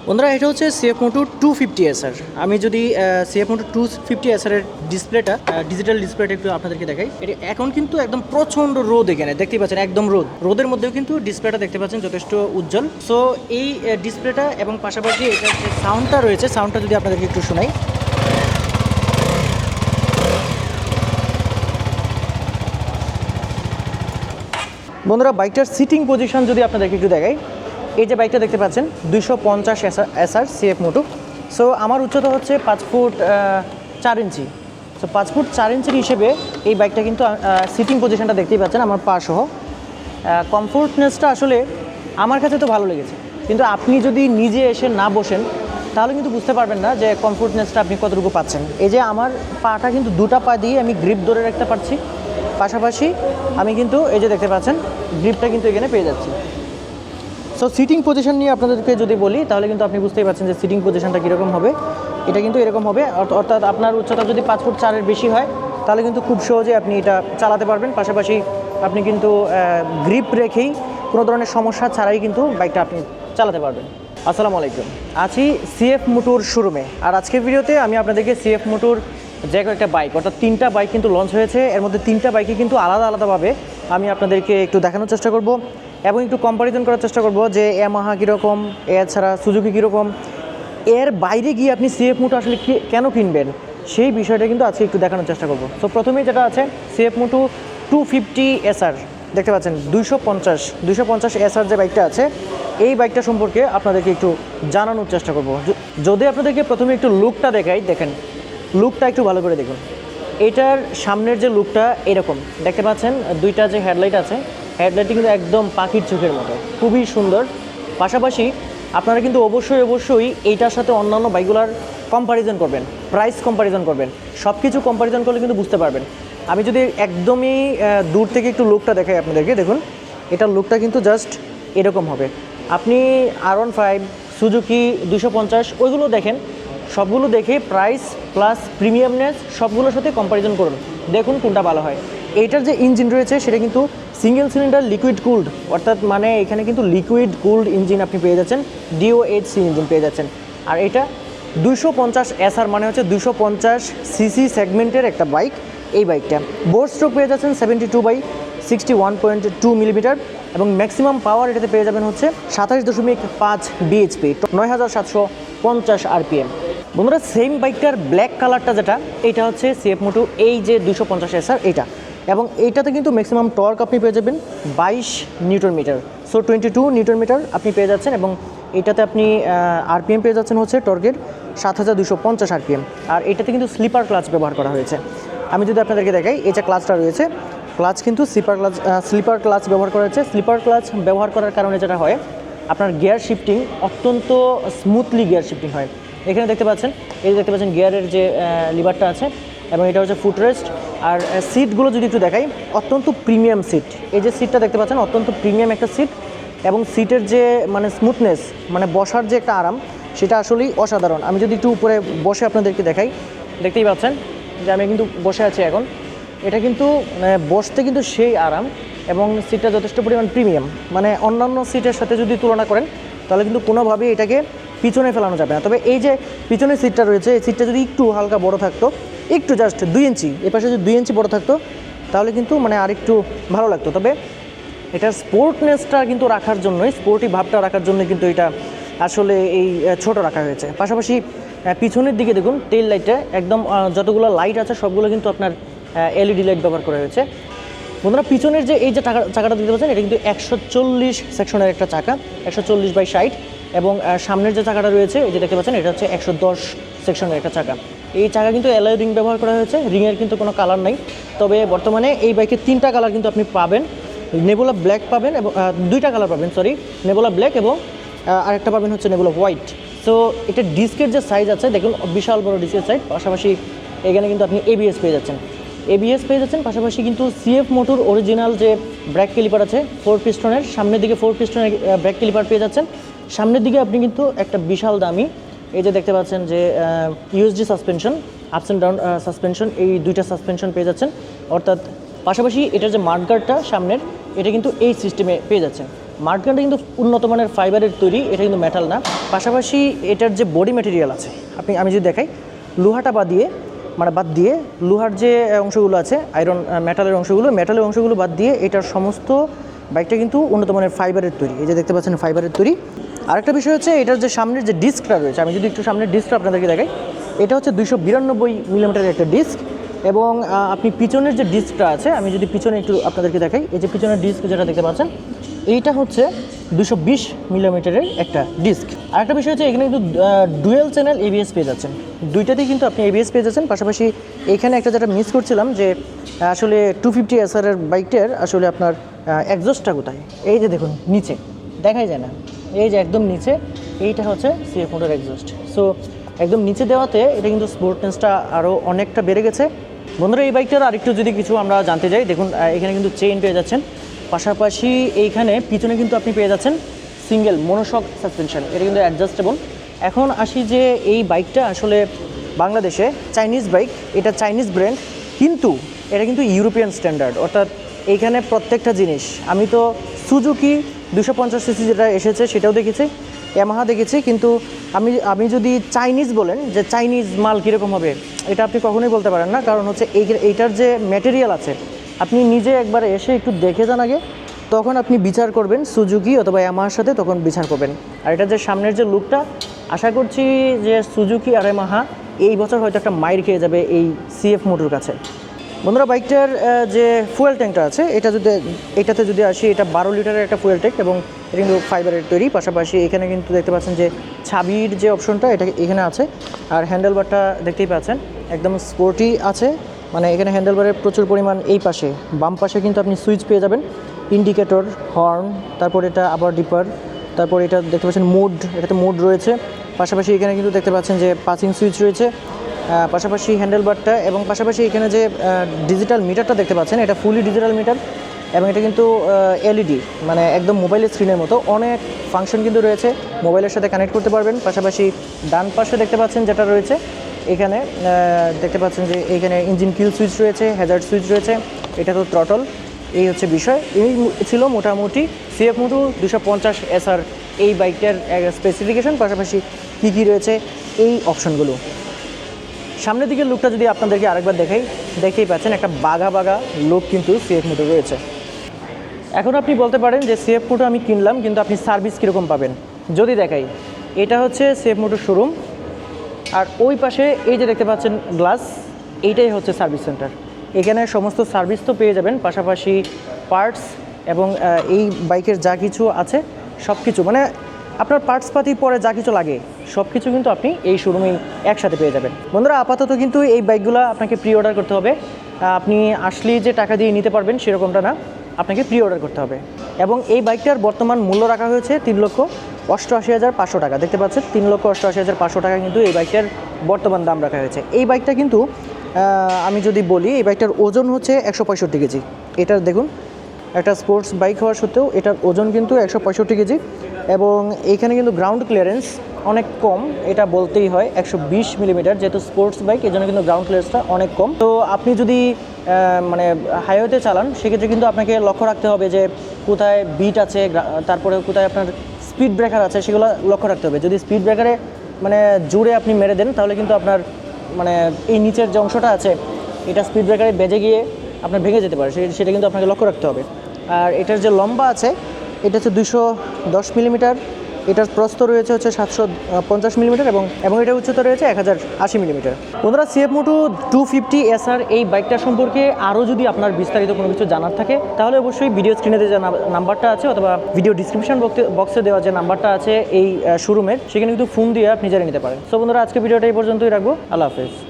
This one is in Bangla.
বন্ধুরা এটা হচ্ছে সিএফ মোটো 250 SR। আমি যদি সিএফ মোটো 250 SR এর ডিসপ্লেটা ডিজিটাল ডিসপ্লেটা একটু আপনাদেরকে দেখাই। এটা এখন কিন্তু একদম প্রচণ্ড রোদ, এখানে দেখতেই পাচ্ছেন একদম রোদের মধ্যেও কিন্তু ডিসপ্লেটা দেখতে পাচ্ছেন যথেষ্ট উজ্জ্বল। সো এই ডিসপ্লেটা এবং পাশাপাশি এটার যে সাউন্ডটা রয়েছে, সাউন্ডটা যদি আপনাদেরকে একটু শোনাই। বন্ধুরা বাইকটার সিটিং পজিশন যদি আপনাদেরকে একটু দেখাই, এই যে বাইকটা দেখতে পাচ্ছেন 250 SR সিএফ মোটো। সো আমার উচ্চতা হচ্ছে 5 ফুট 4 ইঞ্চি। সো 5 ফুট 4 ইঞ্চির হিসেবে এই বাইকটা কিন্তু সিটিং পজিশনটা দেখতেই পাচ্ছেন আমার পা সহ। কমফোর্টনেসটা আসলে আমার কাছে তো ভালো লেগেছে, কিন্তু আপনি যদি নিজে এসে না বসেন তাহলে কিন্তু বুঝতে পারবেন না যে কমফোর্টনেসটা আপনি কতটুকু পাচ্ছেন। এই যে আমার পাটা কিন্তু দুটা পা দিয়ে আমি গ্রিপ ধরে রাখতে পারছি, পাশাপাশি আমি কিন্তু এই যে দেখতে পাচ্ছেন গ্রিপটা কিন্তু এখানে পেয়ে যাচ্ছি। সো সিটিং পজিশন নিয়ে আপনাদেরকে যদি বলি তাহলে কিন্তু আপনি বুঝতেই পারছেন যে সিটিং পজিশনটা কীরকম হবে। এটা কিন্তু এরকম হবে, অর্থাৎ আপনার উচ্চতা যদি 5 ফুট 4 এর বেশি হয় তাহলে কিন্তু খুব সহজে আপনি এটা চালাতে পারবেন। পাশাপাশি আপনি কিন্তু গ্রিপ রেখেই কোনো ধরনের সমস্যা ছাড়াই কিন্তু বাইকটা আপনি চালাতে পারবেন। আসসালামু আলাইকুম, আছি সিএফ মোটোর শোরুমে। আর আজকের ভিডিওতে আমি আপনাদেরকে সিএফ মোটোর যে একটা বাইক, অর্থাৎ 3টা বাইক কিন্তু লঞ্চ হয়েছে। এর মধ্যে 3টা বাইকই কিন্তু আলাদা আলাদাভাবে আমি আপনাদেরকে একটু দেখানোর চেষ্টা করব এবং একটু কম্পারিজন করার চেষ্টা করব যে ইয়ামাহা কীরকম, এছাড়া সুজুকি কীরকম, এর বাইরে গিয়ে আপনি সিএফ মোটো আসলে কেন কিনবেন সেই বিষয়টা কিন্তু আজকে একটু দেখানোর চেষ্টা করব। সো প্রথমেই যেটা আছে সিএফ মোটো 250 SR দেখতে পাচ্ছেন 250 SR যে বাইকটা আছে, এই বাইকটা সম্পর্কে আপনাদেরকে একটু জানানোর চেষ্টা করব। যদি আপনাদেরকে প্রথমে একটু লুকটা দেখাই, দেখেন লুকটা একটু ভালো করে দেখুন। এটার সামনের যে লুকটা এরকম দেখতে পাচ্ছেন, দুইটা যে হেডলাইট আছে, হেডলাইটটি কিন্তু একদম পাখির চোখের মতো, খুবই সুন্দর। পাশাপাশি আপনারা কিন্তু অবশ্যই এইটার সাথে অন্যান্য বাইকগুলোর কম্প্যারিজন করবেন, প্রাইস কম্প্যারিজন করবেন, সব কিছু কম্প্যারিজন করলে কিন্তু বুঝতে পারবেন। আমি যদি একদমই দূর থেকে একটু লুকটা দেখাই আপনাদেরকে, দেখুন এটার লুকটা কিন্তু জাস্ট এরকম হবে। আপনি R15, সুজুকি 250 ওইগুলো দেখেন, সবগুলো দেখে প্রাইস প্লাস প্রিমিয়ামনেস সবগুলোর সাথে কম্প্যারিজন করুন, দেখুন কোনটা ভালো হয়। এইটার যে ইঞ্জিন রয়েছে সেটা কিন্তু সিঙ্গেল সিলিন্ডার লিকুইড কুলড, অর্থাৎ মানে এখানে কিন্তু লিকুইড কুলড ইঞ্জিন আপনি পেয়ে যাচ্ছেন, DOHC ইঞ্জিন পেয়ে যাচ্ছেন। আর এটা 250 SR মানে হচ্ছে 250 সিসি সেগমেন্টের একটা বাইক। এই বাইকটা বোর্ড স্ট্রোক পেয়ে যাচ্ছেন 72/61.2 মিলিমিটার এবং ম্যাক্সিমাম পাওয়ার এটাতে পেয়ে যাবেন হচ্ছে 27.5 bhp, 9750 RPM। বন্ধুরা সেম বাইকটার ব্ল্যাক কালারটা যেটা, এটা হচ্ছে সিএফ মোটো এই যে 250 SR এটা, এবং এইটাতে কিন্তু ম্যাক্সিমাম টর্ক আপনি পেয়ে যাবেন 22 newton metre. So 22 newton metre আপনি পেয়ে যাচ্ছেন, এবং এটাতে আপনি RPM পেয়ে যাচ্ছেন হচ্ছে টর্কের 7250 RPM। আর এটাতে কিন্তু স্লিপার ক্লাচ ব্যবহার করা হয়েছে। আমি যদি আপনাদেরকে দেখাই, এই যে ক্লাচটা রয়েছে, ক্লাচ কিন্তু স্লিপার ক্লাচ ব্যবহার করা হয়েছে। স্লিপার ক্লাচ ব্যবহার করার কারণে যেটা হয়, আপনার গিয়ার শিফটিং অত্যন্ত স্মুথলি গিয়ার শিফটিং হয়। এখানে দেখতে পাচ্ছেন, এই যে দেখতে পাচ্ছেন গিয়ারের যে লিভারটা আছে, এবং এটা হচ্ছে ফুটরেস্ট। আর সিটগুলো যদি একটু দেখাই, অত্যন্ত প্রিমিয়াম সিট। এই যে সিটটা দেখতে পাচ্ছেন অত্যন্ত প্রিমিয়াম একটা সিট, এবং সিটের যে মানে স্মুথনেস, মানে বসার যে একটা আরাম, সেটা আসলেই অসাধারণ। আমি যদি একটু উপরে বসে আপনাদেরকে দেখাই, দেখতেই পাচ্ছেন যে আমি কিন্তু বসে আছি এখন। এটা কিন্তু বসতে কিন্তু সেই আরাম, এবং সিটটা যথেষ্ট পরিমাণ প্রিমিয়াম। মানে অন্যান্য সিটের সাথে যদি তুলনা করেন তাহলে কিন্তু কোনোভাবেই এটাকে পিছনে ফেলানো যাবে না। তবে এই যে পিছনের সিটটা রয়েছে, এই সিটটা যদি একটু হালকা বড় থাকতো, একটু জাস্ট 2 ইঞ্চি, এ পাশে যদি 2 ইঞ্চি বড় থাকতো তাহলে কিন্তু মানে আরেকটু ভালো লাগতো। তবে এটার স্পোর্টনেসটা কিন্তু রাখার জন্যই, স্পোর্টি ভাবটা রাখার জন্য কিন্তু এটা আসলে এই ছোট রাখা হয়েছে। পাশাপাশি পিছনের দিকে দেখুন, টেল লাইটটা একদম যতগুলো লাইট আছে সবগুলো কিন্তু আপনার LED লাইট ব্যবহার করা হয়েছে। বন্ধুরা পিছনের যে এই যে চাকাটা দেখতে পাচ্ছেন, এটা কিন্তু 140 সেকশনের একটা চাকা, 140/60, এবং সামনের যে চাকাটা রয়েছে এই যে দেখতে পাচ্ছেন, এটা হচ্ছে 110 সেকশনের একটা চাকা। এই চাকা কিন্তু অ্যালয় রিং ব্যবহার করা হয়েছে, রিংয়ের কিন্তু কোনো কালার নাই। তবে বর্তমানে এই বাইকে 3টা কালার কিন্তু আপনি পাবেন, নেবুলা ব্ল্যাক পাবেন, এবং 2টা কালার পাবেন, নেবুলা ব্ল্যাক এবং আরেকটা পাবেন হচ্ছে নেবুলা হোয়াইট। সো এটা ডিস্কের যে সাইজ আছে দেখুন, বিশাল বড় ডিস্কের সাইজ। পাশাপাশি এখানে কিন্তু আপনি ABS পেয়ে যাচ্ছেন, পাশাপাশি কিন্তু সিএফ মোটোর অরিজিনাল যে ব্রেক ক্যালিপার আছে 4 পিস্টনের, সামনের দিকে 4 পিস্টনের ব্রেক ক্যালিপার পেয়ে যাচ্ছেন। সামনের দিকে আপনি কিন্তু একটা বিশাল দামি, এই যে দেখতে পাচ্ছেন যে USD suspension, ups and down suspension, এই 2টা সাসপেনশন পেয়ে যাচ্ছেন। অর্থাৎ পাশাপাশি এটার যে মাডগার্ডটা সামনের, এটা কিন্তু এই সিস্টেমে পেয়ে যাচ্ছেন। মাঠগানটা কিন্তু উন্নত মানের ফাইবারের তৈরি, এটা কিন্তু মেটাল না। পাশাপাশি এটার যে বডি ম্যাটেরিয়াল আছে, আমি যদি দেখাই, লোহাটা বাদ দিয়ে লোহার যে অংশগুলো আছে, আয়রন মেটালের অংশগুলো বাদ দিয়ে এটার সমস্ত বাইকটা কিন্তু উন্নত মানের ফাইবারের তৈরি। এই যে দেখতে পাচ্ছেন ফাইবারের তৈরি। আরেকটা বিষয় হচ্ছে এটার যে সামনের যে ডিস্কটা রয়েছে, আমি যদি একটু সামনের ডিস্কটা আপনাদেরকে দেখাই, এটা হচ্ছে 292 মিলিমিটারের একটা ডিস্ক। এবং আপনি পিছনের যে ডিস্কটা আছে, আমি যদি পিছনে একটু আপনাদেরকে দেখাই, এই যে পিছনের ডিস্ক যেটা দেখতে পাচ্ছেন, এইটা হচ্ছে 220 মিলিমিটারের একটা ডিস্ক। আরেকটা বিষয় হচ্ছে এখানে কিন্তু ডুয়েল চ্যানেল এবিএস পেয়ে যাচ্ছেন, দুইটাতেই কিন্তু আপনি এবিএস পেয়ে যাচ্ছেন। পাশাপাশি এখানে একটা যেটা মিস করছিলাম, যে আসলে 250 SR এর বাইকটার আসলে আপনার এক্সজস্টটা কোথায়, এই যে দেখুন নিচে দেখাই যায় না, এই যে একদম নিচে, এইটা হচ্ছে সিএফ মোটর এক্সজস্ট। সো একদম নিচে দেওয়াতে এটা কিন্তু স্পোর্টনেসটা আরও অনেকটা বেড়ে গেছে। বন্ধুরা, এই বাইকটার আরেকটু যদি কিছু আমরা জানতে যাই, দেখুন এখানে কিন্তু চেইন পেয়ে যাচ্ছেন। পাশাপাশি এইখানে পিছনে কিন্তু আপনি পেয়ে যাচ্ছেন সিঙ্গেল মনোশক সাসপেনশন, এটা কিন্তু অ্যাডজাস্টেবল। এখন আসি যে এই বাইকটা আসলে বাংলাদেশে চাইনিজ বাইক, এটা চাইনিজ ব্র্যান্ড, কিন্তু এটা কিন্তু ইউরোপিয়ান স্ট্যান্ডার্ড, অর্থাৎ এইখানে প্রত্যেকটা জিনিস, আমি তো সুজুকি 250 সিসি যেটা এসেছে সেটাও দেখেছি, ইয়ামাহা দেখেছি, কিন্তু আমি যদি চাইনিজ বলেন যে চাইনিজ মাল কীরকম হবে, এটা আপনি কখনোই বলতে পারেন না। কারণ হচ্ছে এইটার যে ম্যাটেরিয়াল আছে, আপনি নিজে একবার এসে একটু দেখে যান আগে, তখন আপনি বিচার করবেন সুজুকি অথবা ইয়ামাহার সাথে, তখন বিচার করবেন। আর এটা যে সামনের যে লুকটা, আশা করছি যে সুজুকি আর ইয়ামাহা এই বছর হয়তো একটা মাইর খেয়ে যাবে এই সিএফ মোটর কাছে। বন্ধুরা, বাইকটার যে ফুয়েল ট্যাঙ্কটা আছে, এটাতে যদি আসি, এটা 12 লিটারের একটা ফুয়েল ট্যাঙ্ক এবং এটা কিন্তু ফাইবারের তৈরি। পাশাপাশি এখানে কিন্তু দেখতে পাচ্ছেন যে ছাবির যে অপশনটা, এটা এখানে আছে। আর হ্যান্ডেলবারটা দেখতেই পাচ্ছেন একদম স্পোর্টি আছে, মানে এখানে হ্যান্ডেলবারের প্রচুর পরিমাণ। এই পাশে বাম পাশে কিন্তু আপনি সুইচ পেয়ে যাবেন, ইন্ডিকেটর, হর্ন, তারপর এটা আবার ডিপার, তারপর এটা দেখতে পাচ্ছেন মোড, এটাতে মোড রয়েছে। পাশাপাশি এখানে কিন্তু দেখতে পাচ্ছেন যে পাসিং সুইচ রয়েছে, পাশাপাশি হ্যান্ডেলবারটা, এবং পাশাপাশি এখানে যে ডিজিটাল মিটারটা দেখতে পাচ্ছেন, এটা ফুলি ডিজিটাল মিটার, এবং এটা কিন্তু এলইডি, মানে একদম মোবাইলের স্ক্রিনের মতো অনেক ফাংশন কিন্তু রয়েছে, মোবাইলের সাথে কানেক্ট করতে পারবেন। পাশাপাশি ডান পাশে দেখতে পাচ্ছেন যেটা রয়েছে, এখানে দেখতে পাচ্ছেন যে এখানে ইঞ্জিন কিল সুইচ রয়েছে, হ্যাজার্ড সুইচ রয়েছে, এটা তো থ্রটল। এই হচ্ছে বিষয়। এই ছিল মোটামুটি সিএফ মোটো 250 SR এই বাইকটার স্পেসিফিকেশন, পাশাপাশি কী রয়েছে এই অপশনগুলো। সামনের দিকের লুকটা যদি আপনাদেরকে আরেকবার দেখতেই পাচ্ছেন, একটা বাঘা লুক কিন্তু সিএফ মোটো রয়েছে। এখন আপনি বলতে পারেন যে সিএফ মোটো আমি কিনলাম, কিন্তু আপনি সার্ভিস কীরকম পাবেন যদি দেখাই। এটা হচ্ছে সিএফ মোটোর শোরুম, আর ওই পাশে এই যে দেখতে পাচ্ছেন গ্লাস, এইটাই হচ্ছে সার্ভিস সেন্টার। এখানে সমস্ত সার্ভিস তো পেয়ে যাবেন, পাশাপাশি পার্টস এবং এই বাইকের যা কিছু আছে সব কিছু, মানে আপনার পার্টসপাতি পরে যা কিছু লাগে সব কিছু কিন্তু আপনি এই শোরুমেই একসাথে পেয়ে যাবেন। বন্ধুরা, আপাতত কিন্তু এই বাইকগুলো আপনাকে প্রি অর্ডার করতে হবে। আপনি আসলেই যে টাকা দিয়ে নিতে পারবেন সেরকমটা না, আপনাকে প্রি অর্ডার করতে হবে। এবং এই বাইকটার বর্তমান মূল্য রাখা হয়েছে 3,88,500 টাকা। দেখতে পাচ্ছেন 3,88,500 টাকা কিন্তু এই বাইকটার বর্তমান দাম রাখা হয়েছে। এই বাইকটা কিন্তু আমি যদি বলি, এই বাইকটার ওজন হচ্ছে 165 কেজি। এটার দেখুন, একটা স্পোর্টস বাইক হওয়া সত্ত্বেও এটার ওজন কিন্তু 165 কেজি, এবং এইখানে কিন্তু গ্রাউন্ড ক্লিয়ারেন্স অনেক কম, এটা বলতেই হয়। 120 মিলিমিটার, যেহেতু স্পোর্টস বাইক, এই জন্য কিন্তু গ্রাউন্ড ক্লিয়ারেন্সটা অনেক কম। তো আপনি যদি মানে হাইওয়েতে চালান, সেক্ষেত্রে কিন্তু আপনাকে লক্ষ্য রাখতে হবে যে কোথায় বিট আছে, তারপরে কোথায় আপনার স্পিড ব্রেকার আছে, সেগুলো লক্ষ্য রাখতে হবে। যদি স্পিড ব্রেকারে মানে জোরে আপনি মেরে দেন, তাহলে কিন্তু আপনার মানে এই নিচের যে অংশটা আছে, এটা স্পিড ব্রেকারে বেজে গিয়ে আপনার ভেঙে যেতে পারে, সেটা কিন্তু আপনাকে লক্ষ্য রাখতে হবে। আর এটার যে লম্বা আছে, এটা হচ্ছে 210 মিলিমিটার, এটার প্রস্থ রয়েছে হচ্ছে 750 মিলিমিটার, এবং এটার উচ্চতা রয়েছে 1080 মিলিমিটার। বন্ধুরা, সিএফ মোটো 250 SR এই বাইকটা সম্পর্কে আরও যদি আপনার বিস্তারিত কোনো কিছু জানার থাকে, তাহলে অবশ্যই ভিডিও স্ক্রিনে যে নাম্বারটা আছে, অথবা ভিডিও ডিসক্রিপশন বক্সে দেওয়া যে নাম্বারটা আছে এই শোরুমের, সেখানে কিন্তু ফোন দিয়ে আপনি জেনে নিতে পারেন। সো বন্ধুরা, আজকে ভিডিওটা এই পর্যন্তই রাখবো। আল্লাহ হাফেজ।